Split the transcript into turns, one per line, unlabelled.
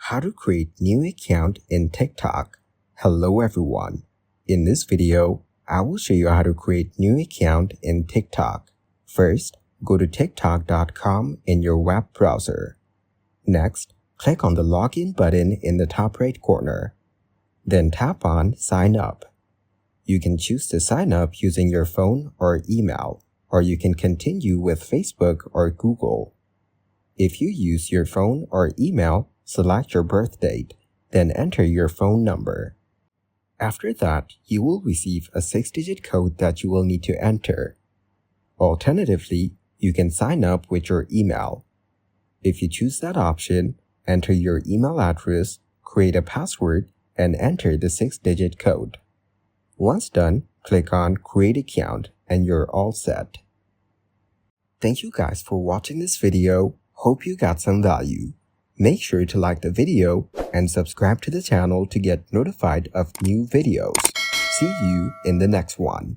How to create new account in TikTok. Hello everyone. In this video, I will show you how to create new account in TikTok. First, go to tiktok.com in your web browser. Next, click on the login button in the top right corner. Then tap on sign up. You can choose to sign up using your phone or email, or you can continue with Facebook or Google. If you use your phone or email, select your birth date, then enter your phone number. After that, you will receive a 6-digit code that you will need to enter. Alternatively, you can sign up with your email. If you choose that option, enter your email address, create a password, and enter the 6-digit code. Once done, click on Create Account and you're all set. Thank you guys for watching this video. Hope you got some value. Make sure to like the video and subscribe to the channel to get notified of new videos. See you in the next one.